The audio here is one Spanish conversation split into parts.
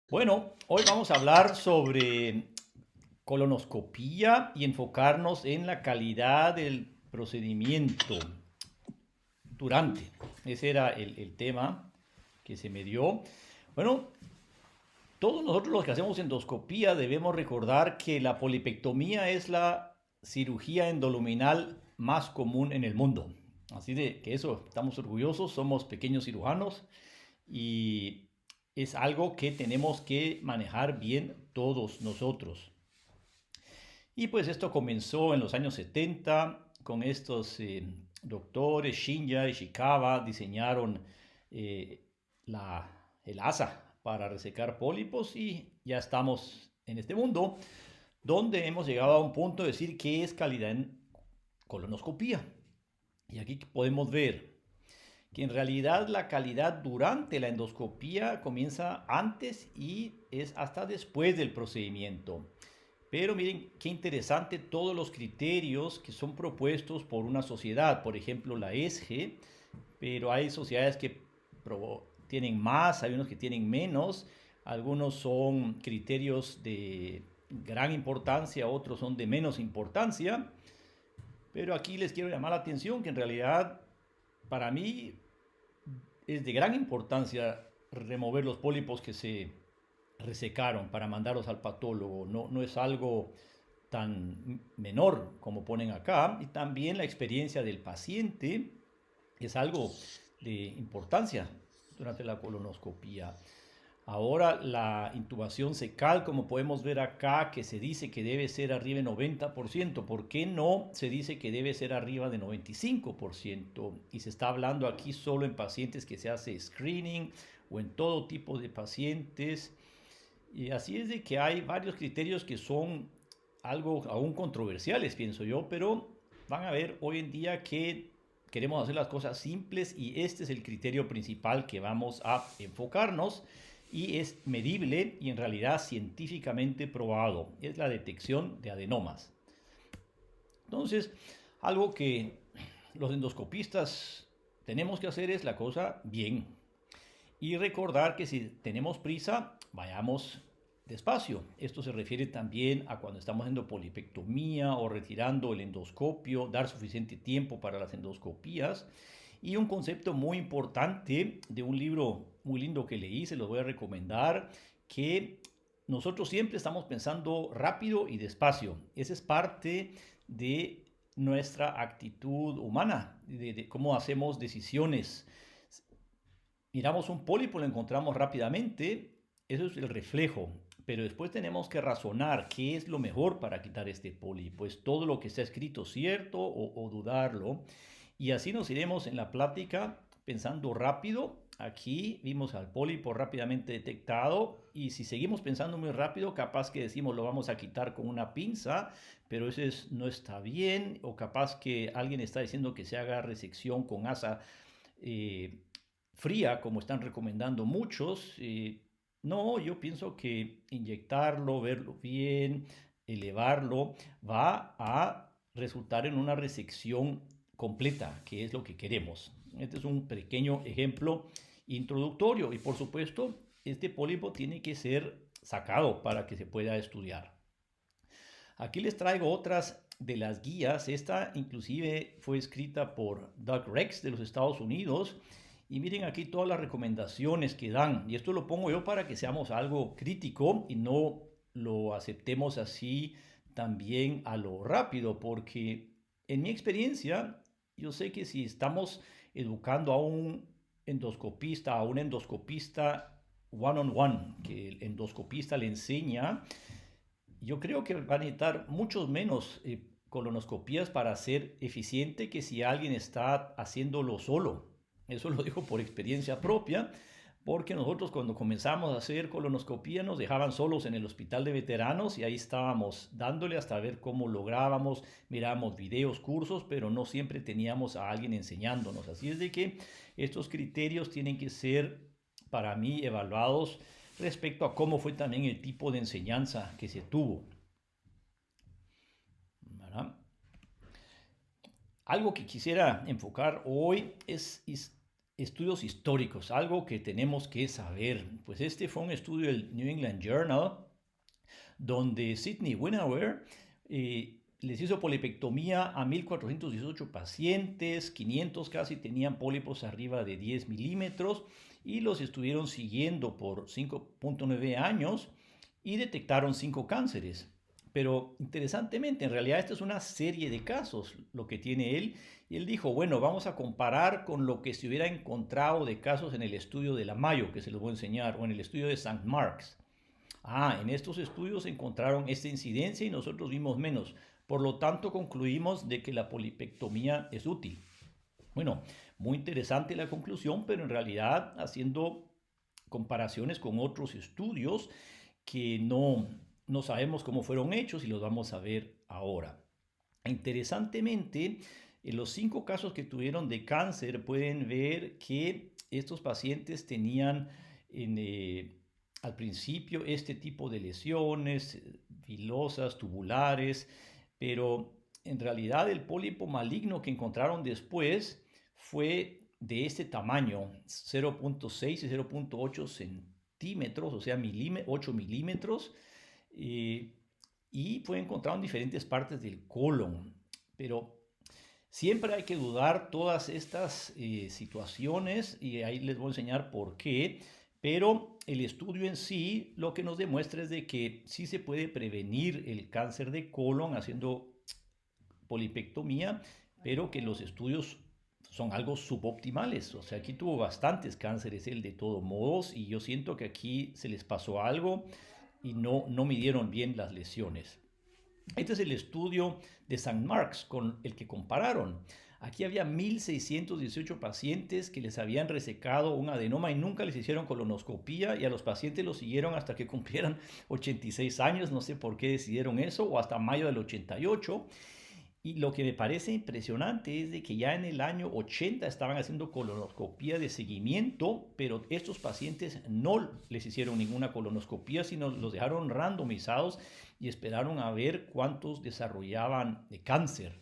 Bueno, hoy vamos a hablar sobre colonoscopía y enfocarnos en la calidad del procedimiento durante. Ese era el tema que se me dio. Bueno, todos nosotros los que hacemos endoscopía debemos recordar que la polipectomía es la cirugía endoluminal más común en el mundo. Así de que eso, estamos orgullosos, somos pequeños cirujanos y es algo que tenemos que manejar bien todos nosotros. Y pues esto comenzó en los años 70 con estos doctores, Shinya y Shikawa diseñaron eh, la, el ASA para resecar pólipos y ya estamos en este mundo donde hemos llegado a un punto de decir qué es calidad en colonoscopía. Y aquí podemos ver que en realidad la calidad durante la endoscopía comienza antes y es hasta después del procedimiento. Pero miren qué interesante todos los criterios que son propuestos por una sociedad, por ejemplo la ESGE, pero hay sociedades que tienen más, hay unos que tienen menos, algunos son criterios de gran importancia, otros son de menos importancia, pero aquí les quiero llamar la atención que en realidad para mí es de gran importancia remover los pólipos que se resecaron para mandarlos al patólogo. No es algo tan menor como ponen acá. Y también la experiencia del paciente es algo de importancia durante la colonoscopía. Ahora la intubación secal, como podemos ver acá, que se dice que debe ser arriba de 90%, ¿por qué no se dice que debe ser arriba de 95%? Y se está hablando aquí solo en pacientes que se hace screening o en todo tipo de pacientes. Y así es de que hay varios criterios que son algo aún controversiales, pienso yo, pero van a ver hoy en día que queremos hacer las cosas simples y este es el criterio principal que vamos a enfocarnos y es medible y en realidad científicamente probado. Es la detección de adenomas. Entonces, algo que los endoscopistas tenemos que hacer es la cosa bien. Y recordar que si tenemos prisa, vayamos despacio. Esto se refiere también a cuando estamos haciendo polipectomía o retirando el endoscopio, dar suficiente tiempo para las endoscopías. Y un concepto muy importante de un libro muy lindo que leí, se los voy a recomendar, que nosotros siempre estamos pensando rápido y despacio. Esa es parte de nuestra actitud humana, de cómo hacemos decisiones. Miramos un pólipo, lo encontramos rápidamente, eso es el reflejo, pero después tenemos que razonar qué es lo mejor para quitar este pólipo, es todo lo que está escrito cierto o dudarlo, y así nos iremos en la plática pensando rápido. Aquí vimos al pólipo rápidamente detectado y si seguimos pensando muy rápido, capaz que decimos lo vamos a quitar con una pinza, pero no está bien, o capaz que alguien está diciendo que se haga resección con asa eh, fría, como están recomendando muchos. No, yo pienso que inyectarlo, verlo bien, elevarlo, va a resultar en una resección completa, que es lo que queremos. Este es un pequeño ejemplo introductorio y por supuesto este pólipo tiene que ser sacado para que se pueda estudiar. Aquí les traigo otras de las guías. Esta inclusive fue escrita por Doug Rex de los Estados Unidos. Y miren aquí todas las recomendaciones que dan. Y esto lo pongo yo para que seamos algo crítico y no lo aceptemos así también a lo rápido. Porque en mi experiencia, yo sé que si estamos educando a un endoscopista, a un endoscopista one on one, que el endoscopista le enseña, yo creo que van a necesitar muchos menos colonoscopías para ser eficiente que si alguien está haciéndolo solo. Eso lo digo por experiencia propia, porque nosotros cuando comenzamos a hacer colonoscopía nos dejaban solos en el hospital de veteranos y ahí estábamos dándole hasta ver cómo lográbamos, mirábamos videos, cursos, pero no siempre teníamos a alguien enseñándonos. Así es de que estos criterios tienen que ser para mí evaluados respecto a cómo fue también el tipo de enseñanza que se tuvo. ¿Verdad? Algo que quisiera enfocar hoy es estudios históricos, algo que tenemos que saber. Pues este fue un estudio del New England Journal donde Sidney Winauer les hizo polipectomía a 1.418 pacientes, 500 casi tenían pólipos arriba de 10 milímetros y los estuvieron siguiendo por 5.9 años y detectaron 5 cánceres. Pero interesantemente, en realidad esta es una serie de casos lo que tiene él. Y él dijo, bueno, vamos a comparar con lo que se hubiera encontrado de casos en el estudio de la Mayo, que se los voy a enseñar, o en el estudio de St. Mark's. En estos estudios encontraron esta incidencia y nosotros vimos menos. Por lo tanto, concluimos de que la polipectomía es útil. Bueno, muy interesante la conclusión, pero en realidad haciendo comparaciones con otros estudios que no sabemos cómo fueron hechos y los vamos a ver ahora. Interesantemente, en los 5 casos que tuvieron de cáncer pueden ver que estos pacientes tenían al principio este tipo de lesiones vilosas, tubulares, pero en realidad el pólipo maligno que encontraron después fue de este tamaño, 0.6 y 0.8 centímetros, o sea, 8 milímetros, y fue encontrado en diferentes partes del colon. Pero siempre hay que dudar todas estas situaciones y ahí les voy a enseñar por qué. Pero el estudio en sí lo que nos demuestra es de que sí se puede prevenir el cáncer de colon haciendo polipectomía, pero que los estudios son algo suboptimales. O sea, aquí tuvo bastantes cánceres él de todos modos y yo siento que aquí se les pasó algo y no midieron bien las lesiones. Este es el estudio de St. Mark's con el que compararon. Aquí había 1.618 pacientes que les habían resecado un adenoma y nunca les hicieron colonoscopía y a los pacientes los siguieron hasta que cumplieran 86 años, no sé por qué decidieron eso, o hasta mayo del 88. Y lo que me parece impresionante es de que ya en el año 80 estaban haciendo colonoscopía de seguimiento, pero estos pacientes no les hicieron ninguna colonoscopía, sino los dejaron randomizados y esperaron a ver cuántos desarrollaban de cáncer.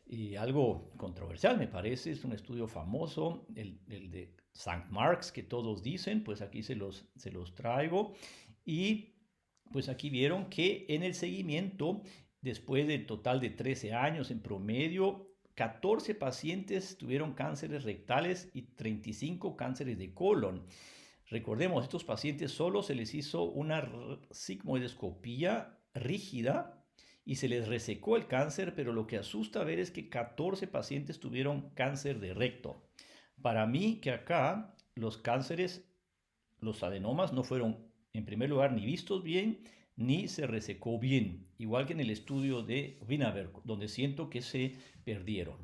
Y algo controversial me parece, es un estudio famoso, el de St. Mark's, que todos dicen, pues aquí se los traigo. Y pues aquí vieron que en el seguimiento, después del total de 13 años en promedio, 14 pacientes tuvieron cánceres rectales y 35 cánceres de colon. Recordemos, a estos pacientes solo se les hizo una sigmoidoscopía rígida y se les resecó el cáncer, pero lo que asusta ver es que 14 pacientes tuvieron cáncer de recto. Para mí que acá los cánceres, los adenomas no fueron en primer lugar ni vistos bien, ni se resecó bien, igual que en el estudio de Wienerberg, donde siento que se perdieron.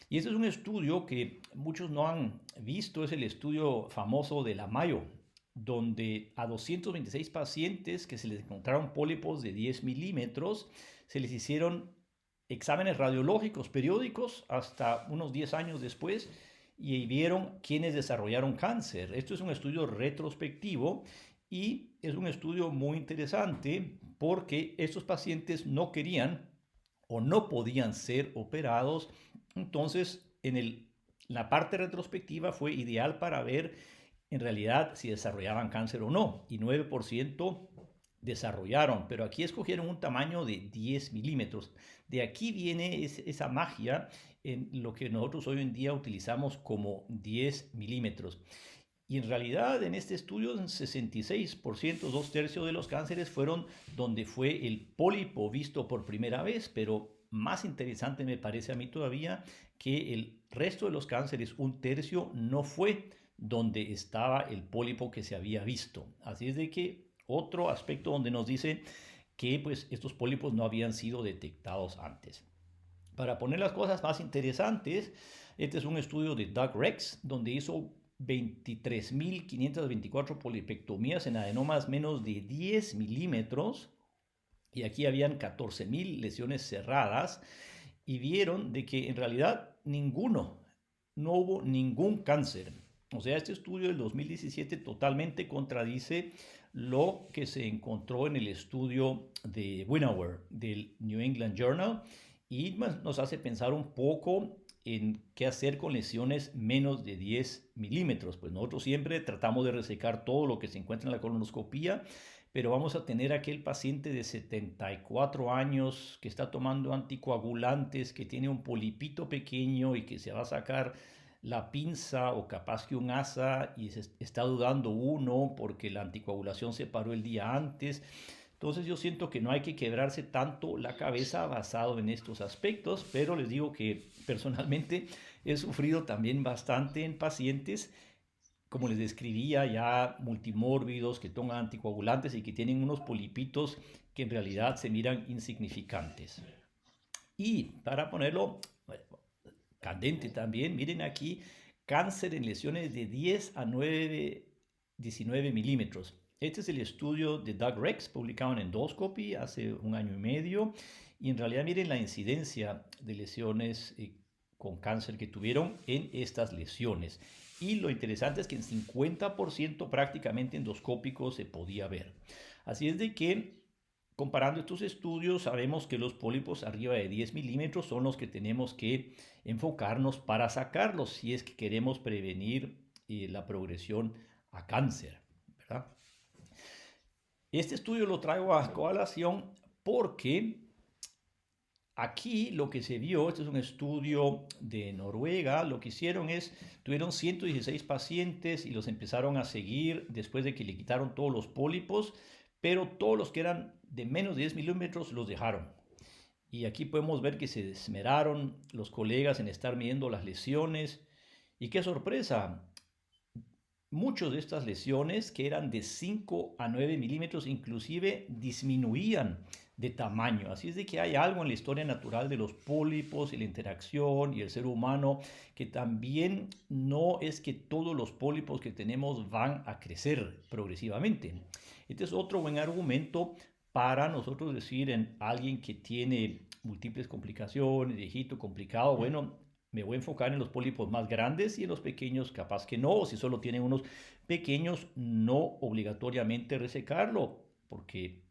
Y este es un estudio que muchos no han visto, es el estudio famoso de la Mayo, donde a 226 pacientes que se les encontraron pólipos de 10 milímetros, se les hicieron exámenes radiológicos periódicos hasta unos 10 años después y vieron quiénes desarrollaron cáncer. Esto es un estudio retrospectivo y es un estudio muy interesante porque estos pacientes no querían o no podían ser operados. Entonces, la parte retrospectiva fue ideal para ver en realidad si desarrollaban cáncer o no, y 9% desarrollaron, pero aquí escogieron un tamaño de 10 milímetros. De aquí viene esa magia en lo que nosotros hoy en día utilizamos como 10 milímetros. Y en realidad en este estudio, en 66%, 2/3 de los cánceres fueron donde fue el pólipo visto por primera vez, pero más interesante me parece a mí todavía que el resto de los cánceres, 1/3, no fue donde estaba el pólipo que se había visto. Así es de que otro aspecto donde nos dice que pues estos pólipos no habían sido detectados antes. Para poner las cosas más interesantes, este es un estudio de Doug Rex, donde hizo 23.524 polipectomías en adenomas menos de 10 milímetros y aquí habían 14.000 lesiones cerradas y vieron de que en realidad no hubo ningún cáncer. O sea, este estudio del 2017 totalmente contradice lo que se encontró en el estudio de Winauer del New England Journal y nos hace pensar un poco en qué hacer con lesiones menos de 10 milímetros. Pues nosotros siempre tratamos de resecar todo lo que se encuentra en la colonoscopía, pero vamos a tener aquel paciente de 74 años que está tomando anticoagulantes, que tiene un polipito pequeño y que se va a sacar la pinza o capaz que un asa y se está dudando uno porque la anticoagulación se paró el día antes. Entonces yo siento que no hay que quebrarse tanto la cabeza basado en estos aspectos, pero les digo que personalmente he sufrido también bastante en pacientes, como les describía, ya multimórbidos, que toman anticoagulantes y que tienen unos polipitos que en realidad se miran insignificantes. Y para ponerlo candente también, miren aquí, cáncer en lesiones de 10 a 19 milímetros. Este es el estudio de Doug Rex, publicado en Endoscopy hace un año y medio. Y en realidad miren la incidencia de lesiones con cáncer que tuvieron en estas lesiones. Y lo interesante es que en 50% prácticamente endoscópico se podía ver. Así es de que, comparando estos estudios, sabemos que los pólipos arriba de 10 milímetros son los que tenemos que enfocarnos para sacarlos si es que queremos prevenir la progresión a cáncer, ¿verdad? Este estudio lo traigo a colación porque aquí lo que se vio, este es un estudio de Noruega, lo que hicieron es, tuvieron 116 pacientes y los empezaron a seguir después de que le quitaron todos los pólipos, pero todos los que eran de menos de 10 milímetros los dejaron. Y aquí podemos ver que se esmeraron los colegas en estar midiendo las lesiones. Y qué sorpresa, muchas de estas lesiones que eran de 5 a 9 milímetros inclusive disminuían de tamaño. Así es de que hay algo en la historia natural de los pólipos y la interacción y el ser humano que también no es que todos los pólipos que tenemos van a crecer progresivamente. Este es otro buen argumento para nosotros decir en alguien que tiene múltiples complicaciones, viejito, complicado, bueno, me voy a enfocar en los pólipos más grandes y en los pequeños capaz que no, o si solo tienen unos pequeños, no obligatoriamente resecarlo, porque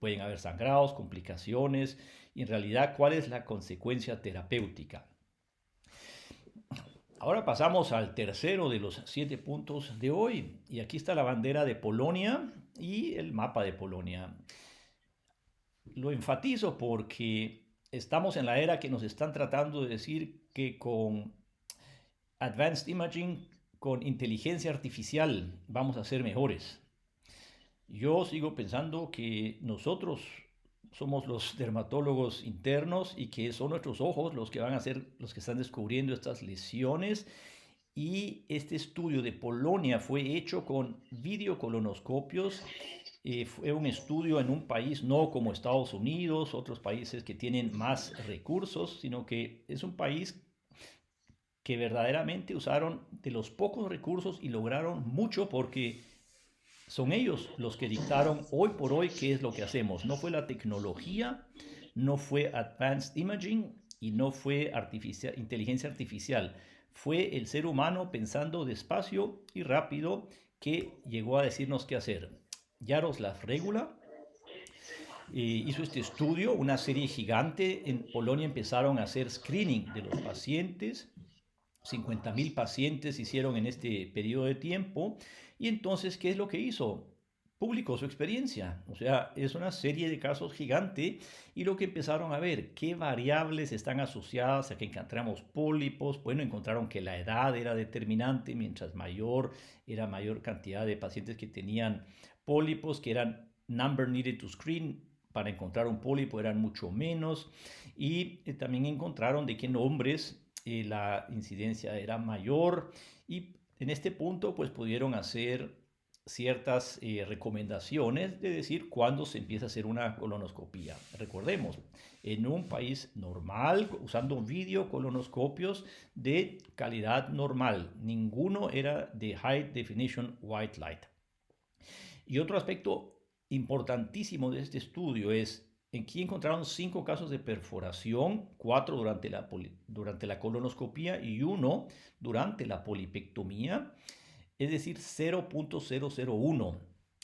pueden haber sangrados, complicaciones, y en realidad, ¿cuál es la consecuencia terapéutica? Ahora pasamos al tercero de los 7 puntos de hoy, y aquí está la bandera de Polonia y el mapa de Polonia. Lo enfatizo porque estamos en la era que nos están tratando de decir que con Advanced Imaging, con inteligencia artificial, vamos a ser mejores. Yo sigo pensando que nosotros somos los dermatólogos internos y que son nuestros ojos los que van a ser los que están descubriendo estas lesiones. Y este estudio de Polonia fue hecho con videocolonoscopios. Fue un estudio en un país no como Estados Unidos, otros países que tienen más recursos, sino que es un país que verdaderamente usaron de los pocos recursos y lograron mucho porque son ellos los que dictaron hoy por hoy qué es lo que hacemos. No fue la tecnología, no fue Advanced Imaging y no fue inteligencia artificial. Fue el ser humano pensando despacio y rápido que llegó a decirnos qué hacer. Jaroslav Regula hizo este estudio, una serie gigante. En Polonia empezaron a hacer screening de los pacientes. 50.000 pacientes hicieron en este periodo de tiempo. Y entonces, ¿qué es lo que hizo? Publicó su experiencia. O sea, es una serie de casos gigante. Y lo que empezaron a ver, qué variables están asociadas a que encontramos pólipos. Bueno, encontraron que la edad era determinante. Mientras mayor era mayor cantidad de pacientes que tenían pólipos, que eran number needed to screen para encontrar un pólipo eran mucho menos. Y también encontraron de que en hombres la incidencia era mayor y en este punto pues pudieron hacer ciertas recomendaciones de decir cuándo se empieza a hacer una colonoscopía. Recordemos, en un país normal, usando videocolonoscopios de calidad normal, ninguno era de High Definition White Light. Y otro aspecto importantísimo de este estudio es en que encontraron 5 casos de perforación, 4 durante la colonoscopía y 1 durante la polipectomía, es decir, 0.001.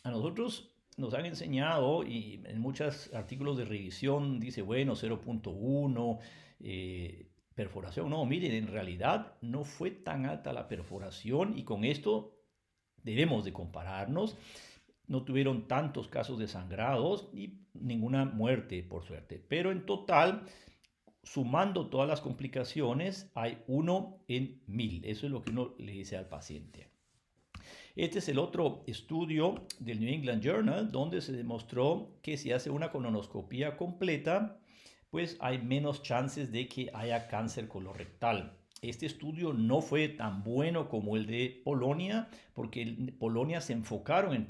A nosotros nos han enseñado, y en muchos artículos de revisión dice, bueno, 0.1, perforación. No, miren, en realidad no fue tan alta la perforación y con esto debemos de compararnos. No tuvieron tantos casos de sangrados y ninguna muerte, por suerte. Pero en total, sumando todas las complicaciones, hay 1 en 1000. Eso es lo que uno le dice al paciente. Este es el otro estudio del New England Journal, donde se demostró que si hace una colonoscopia completa, pues hay menos chances de que haya cáncer colorectal. Este estudio no fue tan bueno como el de Polonia, porque en Polonia se enfocaron en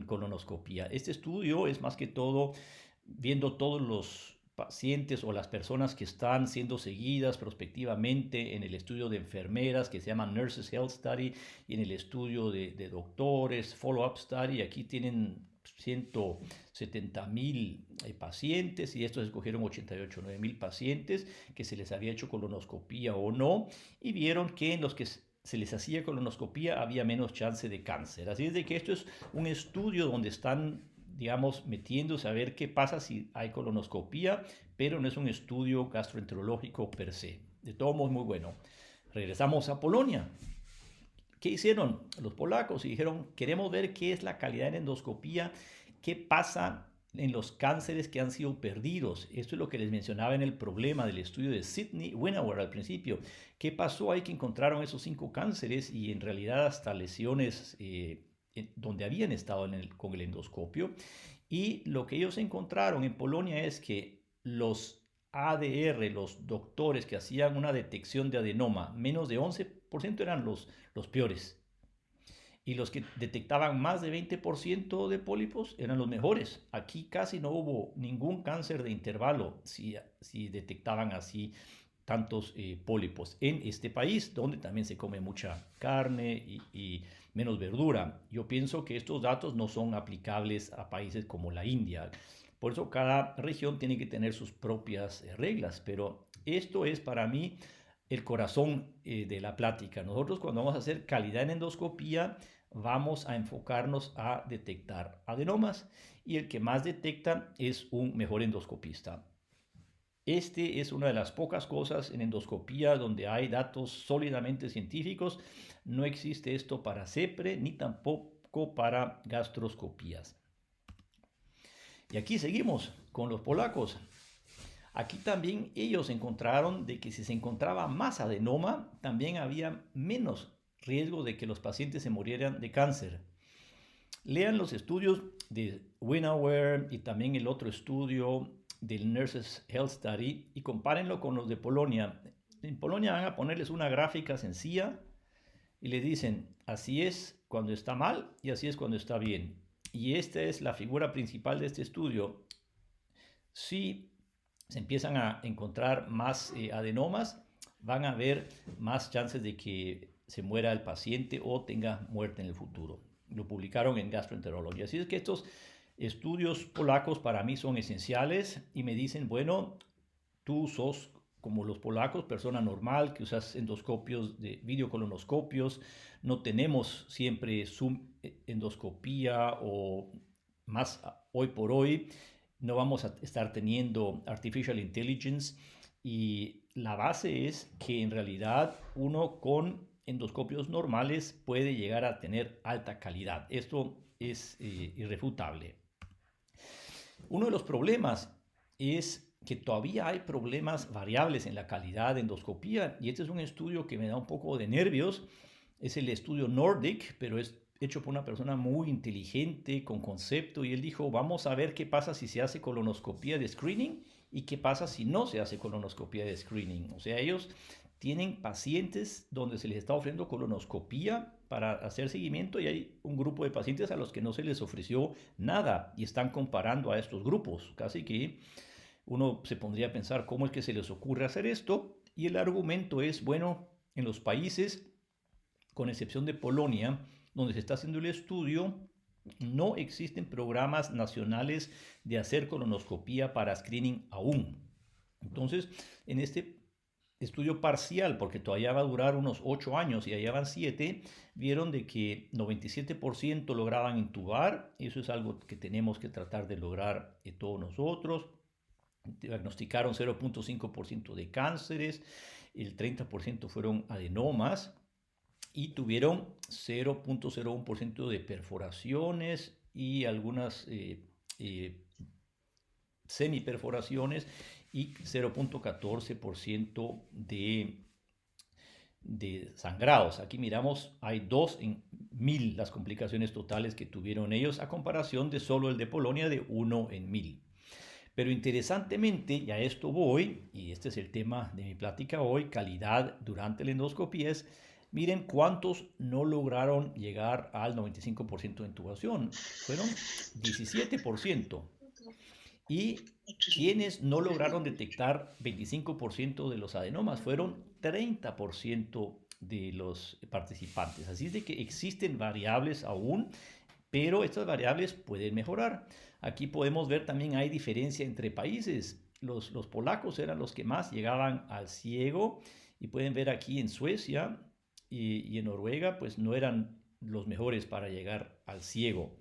colonoscopia. Este estudio es más que todo viendo todos los pacientes o las personas que están siendo seguidas prospectivamente en el estudio de enfermeras que se llama Nurses Health Study y en el estudio de doctores, Follow-up Study. Aquí tienen 170,000 pacientes y estos escogieron 88,000 pacientes que se les había hecho colonoscopía o no y vieron que en los que se les hacía colonoscopía había menos chance de cáncer. Así es de que esto es un estudio donde están, digamos, metiéndose a ver qué pasa si hay colonoscopía, pero no es un estudio gastroenterológico per se. De todos modos, muy bueno. Regresamos a Polonia. ¿Qué hicieron los polacos? Y dijeron, queremos ver qué es la calidad en endoscopía, qué pasa en los cánceres que han sido perdidos. Esto es lo que les mencionaba en el problema del estudio de Sidney Winauer al principio. ¿Qué pasó ahí que encontraron esos 5 cánceres y en realidad hasta lesiones donde habían estado con el endoscopio? Y lo que ellos encontraron en Polonia es que los ADR, los doctores que hacían una detección de adenoma, menos de 11% eran los peores. Y los que detectaban más de 20% de pólipos eran los mejores. Aquí casi no hubo ningún cáncer de intervalo si detectaban así tantos pólipos en este país, donde también se come mucha carne y menos verdura. Yo pienso que estos datos no son aplicables a países como la India. Por eso cada región tiene que tener sus propias reglas, pero esto es para mí el corazón de la plática. Nosotros cuando vamos a hacer calidad en endoscopía vamos a enfocarnos a detectar adenomas y el que más detecta es un mejor endoscopista. Este es una de las pocas cosas en endoscopía donde hay datos sólidamente científicos. No existe esto para CEPRE ni tampoco para gastroscopías. Y aquí seguimos con los polacos. Aquí también ellos encontraron de que si se encontraba más adenoma, también había menos riesgo de que los pacientes se murieran de cáncer. Lean los estudios de Winauer y también el otro estudio del Nurses Health Study y compárenlo con los de Polonia. En Polonia van a ponerles una gráfica sencilla y le dicen, así es cuando está mal y así es cuando está bien. Y esta es la figura principal de este estudio. Si se empiezan a encontrar más adenomas, van a haber más chances de que se muera el paciente o tenga muerte en el futuro. Lo publicaron en Gastroenterología. Así es que estos estudios polacos para mí son esenciales y me dicen, bueno, tú sos como los polacos, persona normal, que usas endoscopios de videocolonoscopios, no tenemos siempre Zoom endoscopía o más hoy por hoy, no vamos a estar teniendo Artificial Intelligence y la base es que en realidad uno con endoscopios normales puede llegar a tener alta calidad. Esto es irrefutable. Uno de los problemas es que todavía hay problemas variables en la calidad de endoscopía y este es un estudio que me da un poco de nervios. Es el estudio Nordic, pero es hecho por una persona muy inteligente, con concepto, y él dijo, vamos a ver qué pasa si se hace colonoscopía de screening y qué pasa si no se hace colonoscopía de screening. O sea, ellos tienen pacientes donde se les está ofreciendo colonoscopía para hacer seguimiento y hay un grupo de pacientes a los que no se les ofreció nada y están comparando a estos grupos. Casi que uno se pondría a pensar cómo es que se les ocurre hacer esto y el argumento es, bueno, en los países, con excepción de Polonia, donde se está haciendo el estudio, no existen programas nacionales de hacer colonoscopía para screening aún. Entonces, en este estudio parcial, porque todavía va a durar unos 8 años y allá van 7, vieron de que 97% lograban intubar. Eso es algo que tenemos que tratar de lograr todos nosotros. Diagnosticaron 0.5% de cánceres el 30% fueron adenomas y tuvieron 0.01% de perforaciones y algunas semiperforaciones y 0.14% de sangrados. Aquí miramos, hay 2 en 1000 las complicaciones totales que tuvieron ellos a comparación de solo el de Polonia de 1 en 1000. Pero interesantemente, y a esto voy, y este es el tema de mi plática hoy, calidad durante la endoscopía, es, miren cuántos no lograron llegar al 95% de intubación. Fueron 17%. Y quienes no lograron detectar 25% de los adenomas fueron 30% de los participantes. Así es de que existen variables aún, pero estas variables pueden mejorar. Aquí podemos ver también hay diferencia entre países. Los polacos eran los que más llegaban al ciego y pueden ver aquí en Suecia y en Noruega pues no eran los mejores para llegar al ciego.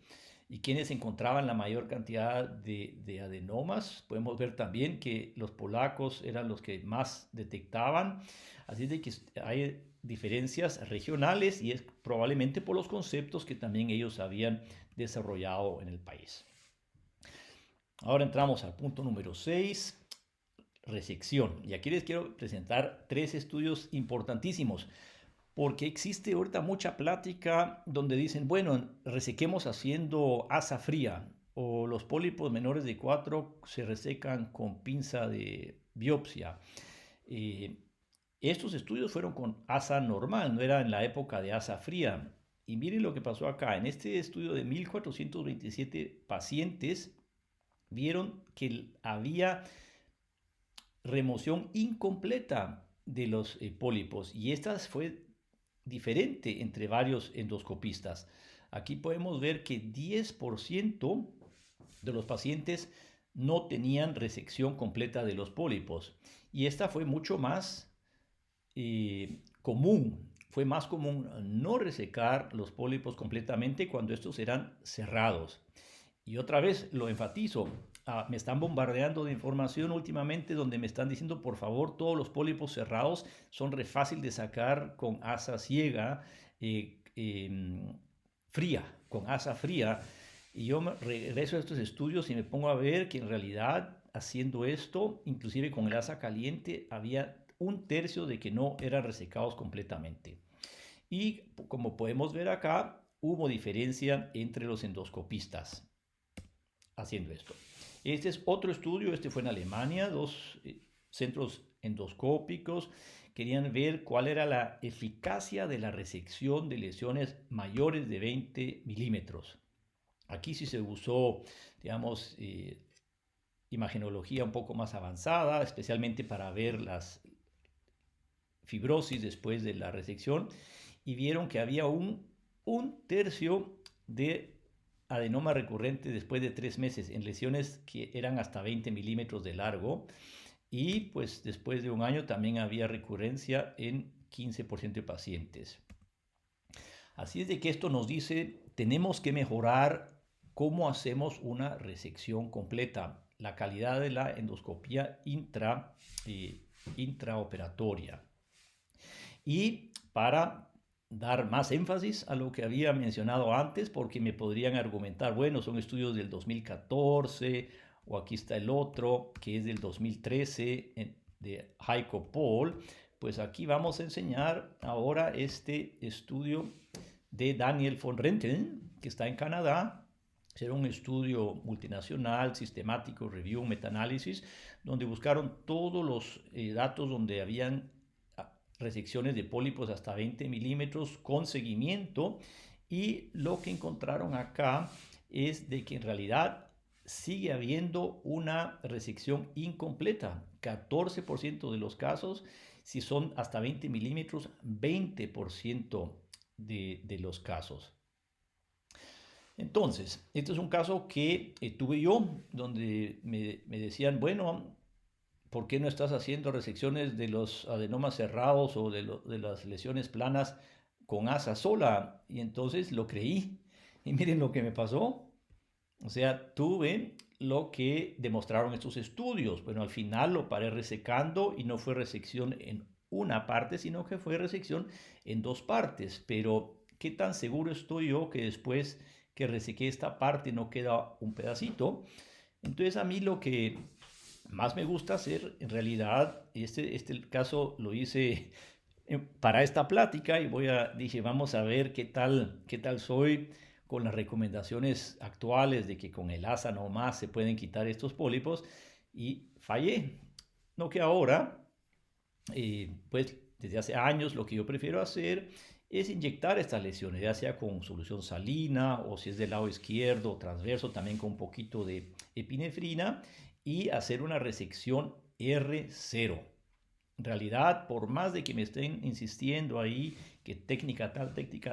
Y quienes encontraban la mayor cantidad de adenomas, podemos ver también que los polacos eran los que más detectaban. Así de que hay diferencias regionales y es probablemente por los conceptos que también ellos habían desarrollado en el país. Ahora entramos al punto número 6, resección. Y aquí les quiero presentar 3 estudios importantísimos, porque existe ahorita mucha plática donde dicen, bueno, resequemos haciendo asa fría, o los pólipos menores de 4 se resecan con pinza de biopsia. Estos estudios fueron con asa normal, no era en la época de asa fría. Y miren lo que pasó acá. En este estudio de 1427 pacientes, vieron que había remoción incompleta de los pólipos. Y esta fue diferente entre varios endoscopistas. Aquí podemos ver que 10% de los pacientes no tenían resección completa de los pólipos. Y esta fue mucho más común. Fue más común no resecar los pólipos completamente cuando estos eran cerrados. Y otra vez lo enfatizo, me están bombardeando de información últimamente donde me están diciendo, por favor, todos los pólipos cerrados son re fácil de sacar con asa ciega, fría, con asa fría. Y yo regreso a estos estudios y me pongo a ver que en realidad haciendo esto, inclusive con el asa caliente, había 1/3 de que no eran resecados completamente. Y como podemos ver acá, hubo diferencia entre los endoscopistas haciendo esto. Este es otro estudio, este fue en Alemania, 2 centros endoscópicos querían ver cuál era la eficacia de la resección de lesiones mayores de 20 milímetros. Aquí sí se usó, digamos, imagenología un poco más avanzada, especialmente para ver las fibrosis después de la resección, y vieron que había un 1/3 de adenoma recurrente después de 3 meses en lesiones que eran hasta 20 milímetros de largo, y pues después de un año también había recurrencia en 15% de pacientes. Así es de que esto nos dice, tenemos que mejorar cómo hacemos una resección completa, la calidad de la endoscopía intraoperatoria. Y para dar más énfasis a lo que había mencionado antes, porque me podrían argumentar, bueno, son estudios del 2014, o aquí está el otro, que es del 2013, de Heiko Paul, pues aquí vamos a enseñar ahora este estudio de Daniel von Rentgen, que está en Canadá. Era un estudio multinacional, sistemático, review, metaanálisis, donde buscaron todos los datos donde habían resecciones de pólipos hasta 20 milímetros con seguimiento, y lo que encontraron acá es de que en realidad sigue habiendo una resección incompleta. 14% de los casos, si son hasta 20 milímetros, 20% de los casos. Entonces, este es un caso que tuve yo, donde me decían, bueno, ¿por qué no estás haciendo resecciones de los adenomas cerrados o de las lesiones planas con asa sola? Y entonces lo creí. Y miren lo que me pasó. O sea, tuve lo que demostraron estos estudios. Bueno, al final lo paré resecando y no fue resección en una parte, sino que fue resección en dos partes. Pero, ¿qué tan seguro estoy yo que después que resequé esta parte no queda un pedacito? Entonces, a mí lo que más me gusta hacer, en realidad, este caso lo hice para esta plática y dije, vamos a ver qué tal soy con las recomendaciones actuales de que con el asa nomás se pueden quitar estos pólipos y fallé. No que ahora, pues desde hace años lo que yo prefiero hacer es inyectar estas lesiones, ya sea con solución salina o si es del lado izquierdo o transverso, también con un poquito de epinefrina y hacer una resección R0. En realidad, por más de que me estén insistiendo ahí que técnica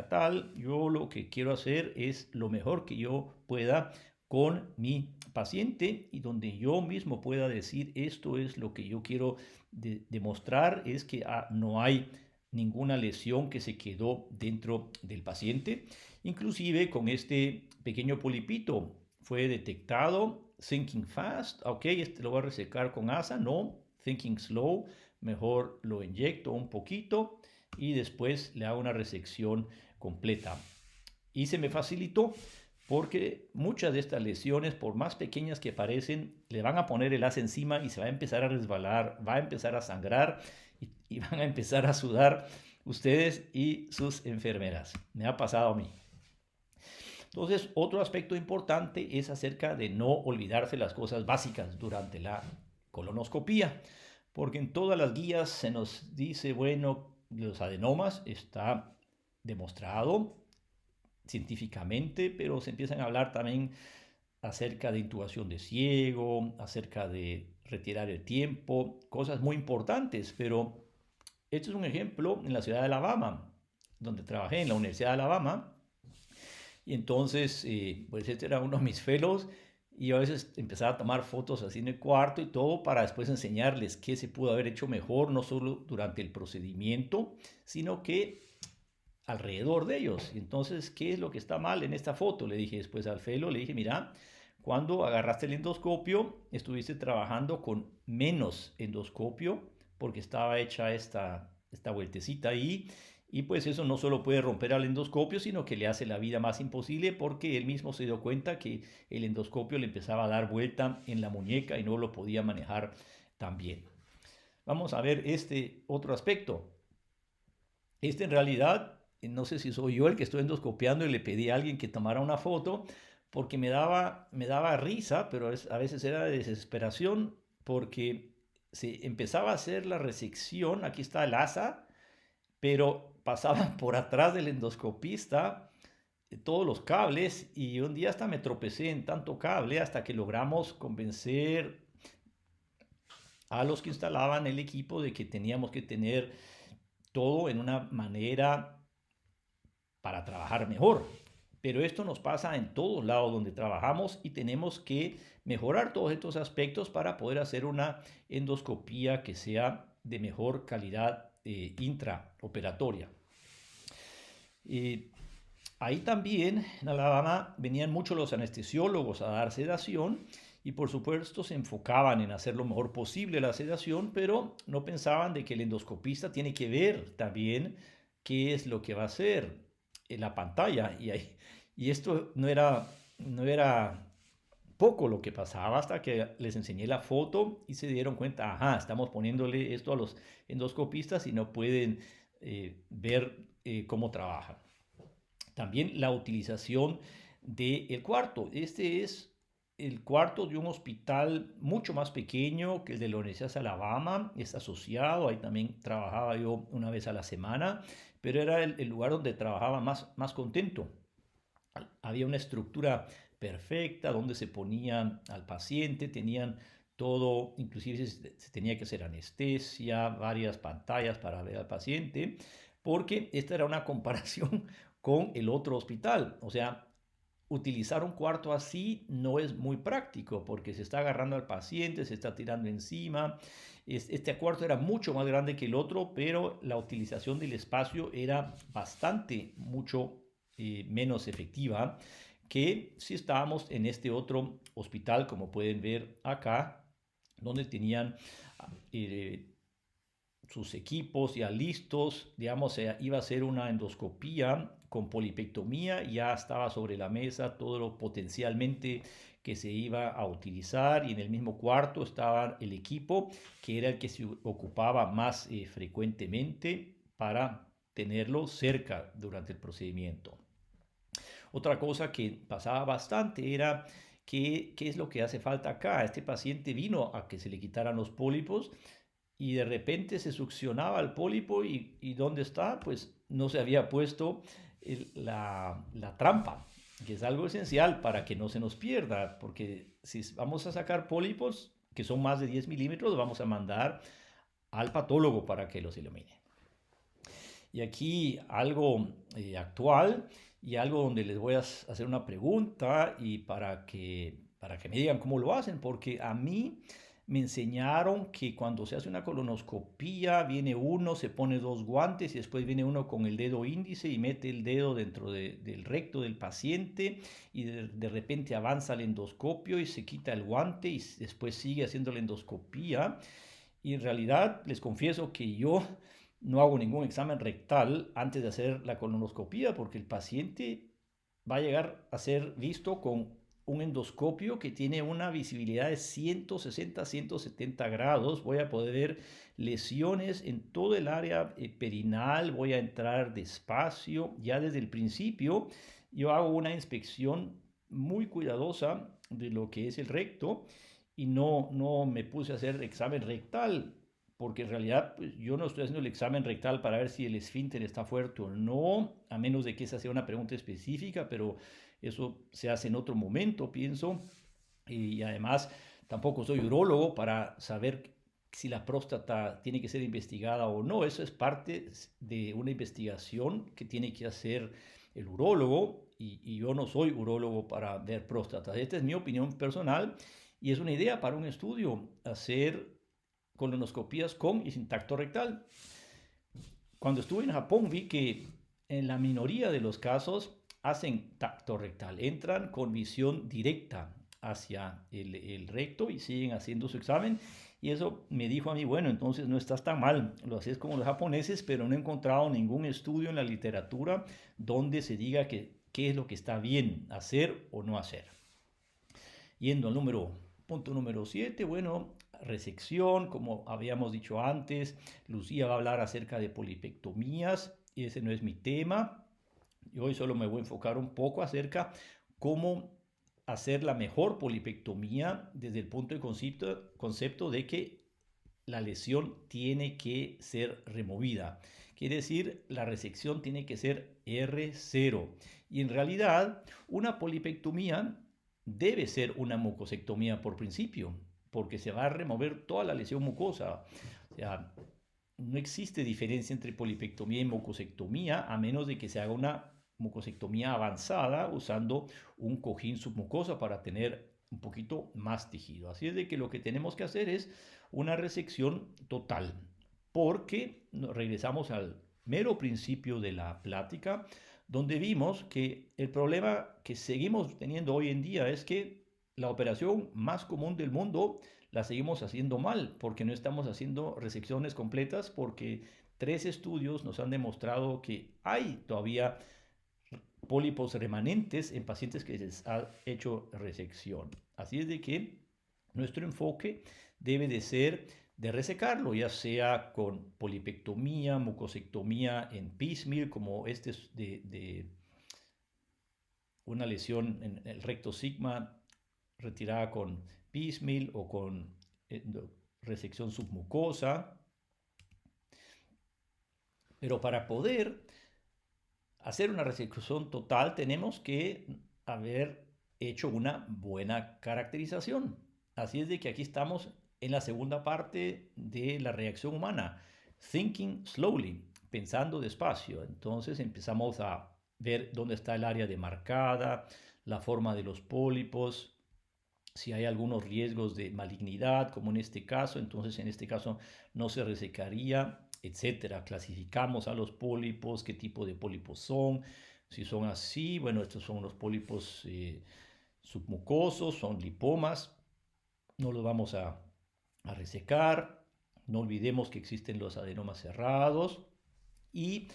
tal, yo lo que quiero hacer es lo mejor que yo pueda con mi paciente y donde yo mismo pueda decir esto es lo que yo quiero demostrar, es que no hay ninguna lesión que se quedó dentro del paciente. Inclusive con este pequeño polipito fue detectado thinking fast, ok, este lo voy a resecar con asa, no, thinking slow, mejor lo inyecto un poquito y después le hago una resección completa. Y se me facilitó porque muchas de estas lesiones, por más pequeñas que parecen, le van a poner el asa encima y se va a empezar a resbalar, va a empezar a sangrar y van a empezar a sudar ustedes y sus enfermeras. Me ha pasado a mí. Entonces, otro aspecto importante es acerca de no olvidarse las cosas básicas durante la colonoscopía, porque en todas las guías se nos dice, bueno, los adenomas está demostrado científicamente, pero se empiezan a hablar también acerca de intubación de ciego, acerca de retirar el tiempo, cosas muy importantes, pero este es un ejemplo en la ciudad de Alabama, donde trabajé en la Universidad de Alabama. Y entonces, pues este era uno de mis fellows y yo a veces empezaba a tomar fotos así en el cuarto y todo para después enseñarles qué se pudo haber hecho mejor, no solo durante el procedimiento, sino que alrededor de ellos. Y entonces, ¿qué es lo que está mal en esta foto? Le dije después al fellow, le dije, mira, cuando agarraste el endoscopio, estuviste trabajando con menos endoscopio porque estaba hecha esta vueltecita ahí y pues eso no solo puede romper al endoscopio, sino que le hace la vida más imposible porque él mismo se dio cuenta que el endoscopio le empezaba a dar vuelta en la muñeca y no lo podía manejar tan bien. Vamos a ver este otro aspecto. Este en realidad, no sé si soy yo el que estoy endoscopiando y le pedí a alguien que tomara una foto porque me daba risa, pero a veces era de desesperación porque se empezaba a hacer la resección, aquí está el asa, pero pasaban por atrás del endoscopista todos los cables y un día hasta me tropecé en tanto cable hasta que logramos convencer a los que instalaban el equipo de que teníamos que tener todo en una manera para trabajar mejor. Pero esto nos pasa en todos lados donde trabajamos y tenemos que mejorar todos estos aspectos para poder hacer una endoscopía que sea de mejor calidad intraoperatoria. Ahí también en Alabama venían muchos los anestesiólogos a dar sedación y por supuesto se enfocaban en hacer lo mejor posible la sedación, pero no pensaban de que el endoscopista tiene que ver también qué es lo que va a hacer en la pantalla. Y esto no era poco lo que pasaba hasta que les enseñé la foto y se dieron cuenta, ajá, estamos poniéndole esto a los endoscopistas y no pueden ver cómo trabajan. También la utilización del cuarto. Este es el cuarto de un hospital mucho más pequeño que el de la Universidad de Alabama. Es asociado, ahí también trabajaba yo una vez a la semana, pero era el lugar donde trabajaba más contento. Había una estructura perfecta donde se ponían al paciente, tenían todo, inclusive se tenía que hacer anestesia, varias pantallas para ver al paciente, porque esta era una comparación con el otro hospital. O sea, utilizar un cuarto así no es muy práctico porque se está agarrando al paciente, se está tirando encima. Este cuarto era mucho más grande que el otro, pero la utilización del espacio era mucho menos efectiva que si estábamos en este otro hospital, como pueden ver acá, donde tenían eh, sus equipos ya listos, digamos, iba a ser una endoscopía con polipectomía, ya estaba sobre la mesa todo lo potencialmente que se iba a utilizar y en el mismo cuarto estaba el equipo que era el que se ocupaba más frecuentemente para tenerlo cerca durante el procedimiento. Otra cosa que pasaba bastante era qué es lo que hace falta acá. Este paciente vino a que se le quitaran los pólipos y de repente se succionaba el pólipo y ¿dónde está? Pues no se había puesto la trampa, que es algo esencial para que no se nos pierda, porque si vamos a sacar pólipos que son más de 10 milímetros, los vamos a mandar al patólogo para que los elimine. Y aquí algo actual y algo donde les voy a hacer una pregunta y para que me digan cómo lo hacen, porque a mí me enseñaron que cuando se hace una colonoscopía, viene uno, se pone dos guantes y después viene uno con el dedo índice y mete el dedo dentro del recto del paciente y de repente avanza el endoscopio y se quita el guante y después sigue haciendo la endoscopía. Y en realidad les confieso que yo no hago ningún examen rectal antes de hacer la colonoscopía porque el paciente va a llegar a ser visto con un endoscopio que tiene una visibilidad de 160, 170 grados. Voy a poder ver lesiones en todo el área perinal. Voy a entrar despacio. Ya desde el principio yo hago una inspección muy cuidadosa de lo que es el recto y no me puse a hacer examen rectal porque en realidad pues, yo no estoy haciendo el examen rectal para ver si el esfínter está fuerte o no, a menos de que esa sea una pregunta específica, pero eso se hace en otro momento, pienso. Y además tampoco soy urólogo para saber si la próstata tiene que ser investigada o no. Eso es parte de una investigación que tiene que hacer el urólogo y yo no soy urólogo para ver próstatas. Esta es mi opinión personal y es una idea para un estudio, hacer colonoscopías con y sin tacto rectal. Cuando estuve en Japón vi que en la minoría de los casos hacen tacto rectal, entran con visión directa hacia el recto y siguen haciendo su examen. Y eso me dijo a mí, bueno, entonces no estás tan mal, lo haces como los japoneses, pero no he encontrado ningún estudio en la literatura donde se diga que qué es lo que está bien hacer o no hacer. Yendo al punto número 7, bueno, resección, como habíamos dicho antes, Lucía va a hablar acerca de polipectomías, y ese no es mi tema. Y hoy solo me voy a enfocar un poco acerca cómo hacer la mejor polipectomía desde el punto de concepto de que la lesión tiene que ser removida. Quiere decir, la resección tiene que ser R0. Y en realidad, una polipectomía debe ser una mucosectomía por principio, porque se va a remover toda la lesión mucosa. O sea, no existe diferencia entre polipectomía y mucosectomía a menos de que se haga una mucosectomía avanzada usando un cojín submucosa para tener un poquito más tejido. Así es de que lo que tenemos que hacer es una resección total, porque regresamos al mero principio de la plática, donde vimos que el problema que seguimos teniendo hoy en día es que la operación más común del mundo la seguimos haciendo mal, porque no estamos haciendo resecciones completas, porque 3 estudios nos han demostrado que hay todavía pólipos remanentes en pacientes que les ha hecho resección. Así es de que nuestro enfoque debe de ser de resecarlo, ya sea con polipectomía, mucosectomía en piecemeal, como este es de una lesión en el recto sigma retirada con piecemeal o con resección submucosa. Pero para poder hacer una resección total tenemos que haber hecho una buena caracterización. Así es de que aquí estamos en la segunda parte de la reacción humana, thinking slowly, pensando despacio. Entonces empezamos a ver dónde está el área demarcada, la forma de los pólipos, si hay algunos riesgos de malignidad, como en este caso, entonces en este caso no se resecaría, etcétera. Clasificamos a los pólipos, qué tipo de pólipos son. Si son así, bueno, estos son los pólipos submucosos, son lipomas, no los vamos a resecar. No olvidemos que existen los adenomas cerrados y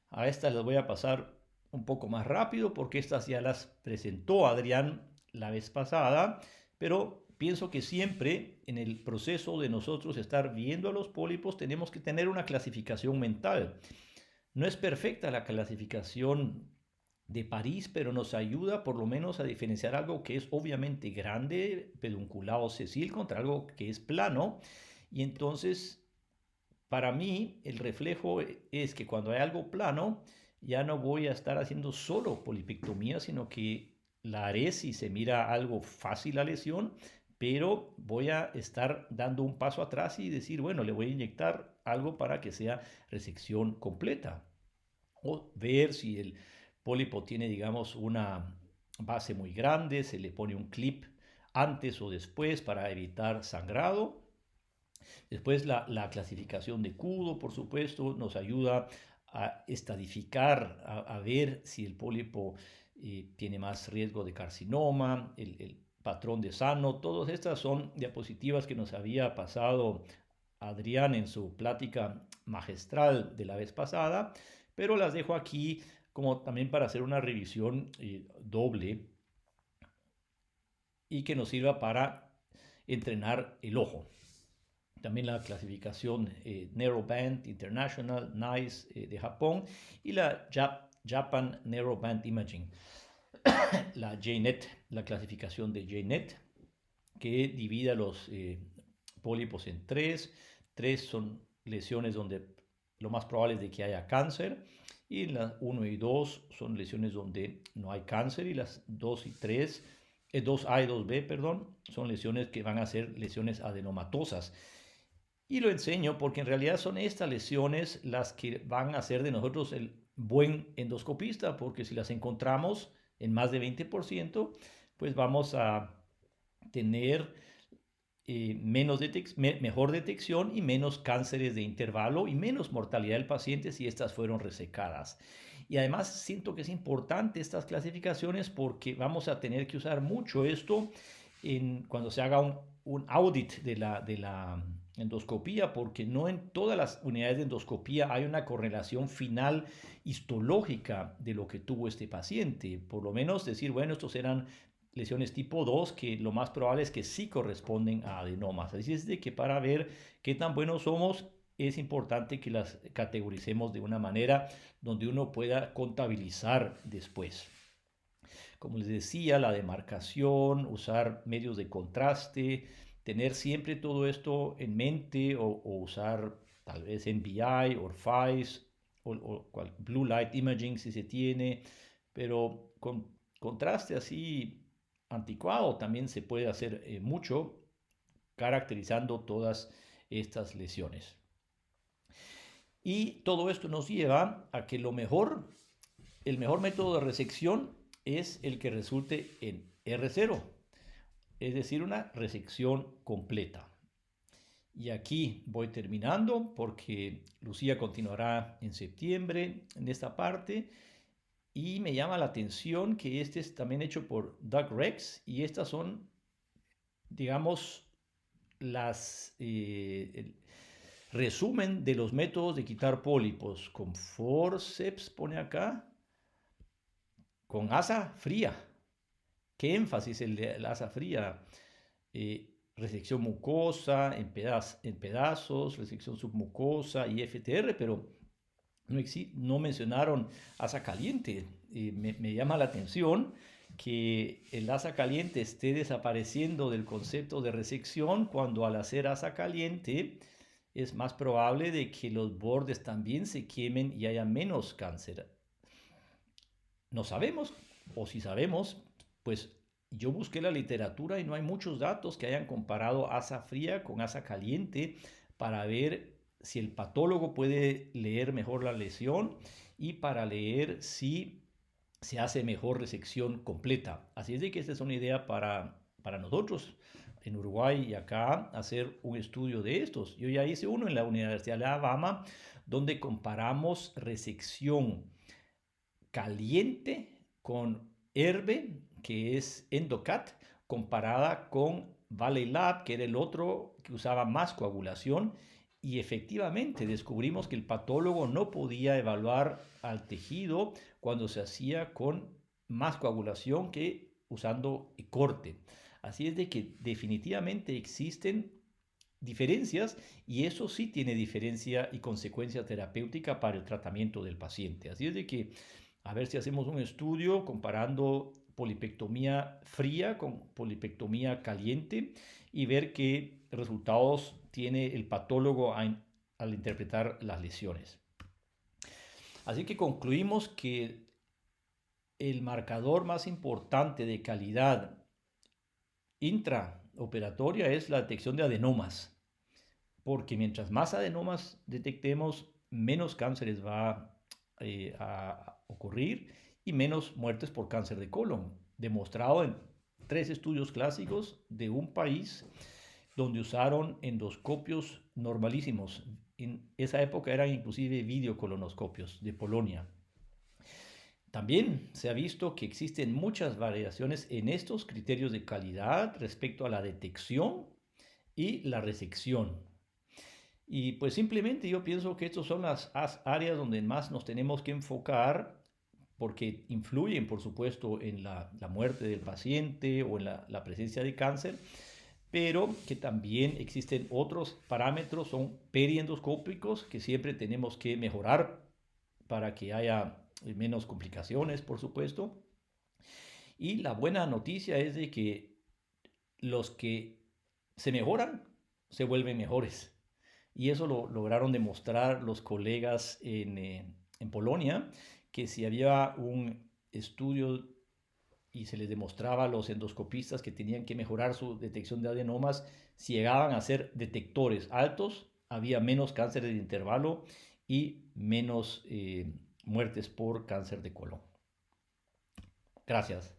a estas las voy a pasar un poco más rápido porque estas ya las presentó Adrián la vez pasada, pero pienso que siempre en el proceso de nosotros estar viendo a los pólipos tenemos que tener una clasificación mental. No es perfecta la clasificación de París, pero nos ayuda por lo menos a diferenciar algo que es obviamente grande, pedunculado sesil, contra algo que es plano. Y entonces, para mí, el reflejo es que cuando hay algo plano, ya no voy a estar haciendo solo polipectomía, sino que la haré si se mira algo fácil la lesión, pero voy a estar dando un paso atrás y decir, bueno, le voy a inyectar algo para que sea resección completa. O ver si el pólipo tiene, digamos, una base muy grande, se le pone un clip antes o después para evitar sangrado. Después la clasificación de Kudo, por supuesto, nos ayuda a estadificar, a ver si el pólipo tiene más riesgo de carcinoma, el patrón de Sano. Todas estas son diapositivas que nos había pasado Adrián en su plática magistral de la vez pasada, pero las dejo aquí como también para hacer una revisión doble y que nos sirva para entrenar el ojo. También la clasificación Narrowband International, NICE de Japón y la Japan Narrowband Imaging, la JNET, la clasificación de JNET, que divide a los pólipos en tres. Tres son lesiones donde lo más probable es de que haya cáncer y las 1 y 2 son lesiones donde no hay cáncer y las 2 y 3, 2A y 2B, perdón, son lesiones que van a ser lesiones adenomatosas. Y lo enseño porque en realidad son estas lesiones las que van a hacer de nosotros el buen endoscopista, porque si las encontramos en más de 20%, pues vamos a tener mejor detección y menos cánceres de intervalo y menos mortalidad del paciente si estas fueron resecadas. Y además siento que es importante estas clasificaciones porque vamos a tener que usar mucho esto cuando se haga un audit de la endoscopía, porque no en todas las unidades de endoscopía hay una correlación final histológica de lo que tuvo este paciente. Por lo menos decir, bueno, estos eran lesiones tipo 2 que lo más probable es que sí corresponden a adenomas. Así es de que para ver qué tan buenos somos es importante que las categoricemos de una manera donde uno pueda contabilizar después. Como les decía, la demarcación, usar medios de contraste, tener siempre todo esto en mente o usar tal vez NBI o FICE o Blue Light Imaging si se tiene, pero con contraste así anticuado también se puede hacer mucho caracterizando todas estas lesiones. Y todo esto nos lleva a que el mejor método de resección es el que resulte en R0, es decir, una resección completa. Y aquí voy terminando porque Lucía continuará en septiembre en esta parte. Y me llama la atención que este es también hecho por Doug Rex y estas son, digamos, el resumen de los métodos de quitar pólipos con forceps, pone acá, con asa fría. ¿Qué énfasis el de la asa fría? Resección mucosa en pedazos, resección submucosa y FTR, pero no mencionaron asa caliente. Me llama la atención que el asa caliente esté desapareciendo del concepto de resección cuando al hacer asa caliente es más probable de que los bordes también se quemen y haya menos cáncer. No sabemos, o si sabemos, pues yo busqué la literatura y no hay muchos datos que hayan comparado asa fría con asa caliente para ver si el patólogo puede leer mejor la lesión y para leer si se hace mejor resección completa. Así es de que esta es una idea para nosotros en Uruguay y acá hacer un estudio de estos. Yo ya hice uno en la Universidad de Alabama donde comparamos resección caliente con Herbe, que es Endocat, comparada con Valley Lab, que era el otro que usaba más coagulación, Y efectivamente descubrimos que el patólogo no podía evaluar al tejido cuando se hacía con más coagulación que usando corte. Así es de que definitivamente existen diferencias y eso sí tiene diferencia y consecuencia terapéutica para el tratamiento del paciente. Así es de que a ver si hacemos un estudio comparando polipectomía fría con polipectomía caliente y ver qué resultados tiene el patólogo al interpretar las lesiones. Así que concluimos que el marcador más importante de calidad intraoperatoria es la detección de adenomas, porque mientras más adenomas detectemos, menos cánceres va a ocurrir y menos muertes por cáncer de colon, demostrado en 3 estudios clásicos de un país donde usaron endoscopios normalísimos. En esa época eran inclusive videocolonoscopios de Polonia. También se ha visto que existen muchas variaciones en estos criterios de calidad respecto a la detección y la resección. Y pues simplemente yo pienso que estas son las áreas donde más nos tenemos que enfocar porque influyen, por supuesto, en la muerte del paciente o en la presencia de cáncer, pero que también existen otros parámetros, son periendoscópicos, que siempre tenemos que mejorar para que haya menos complicaciones, por supuesto. Y la buena noticia es de que los que se mejoran se vuelven mejores. Y eso lo lograron demostrar los colegas en Polonia, que si había un estudio y se les demostraba a los endoscopistas que tenían que mejorar su detección de adenomas, si llegaban a ser detectores altos, había menos cáncer de intervalo y menos muertes por cáncer de colon. Gracias.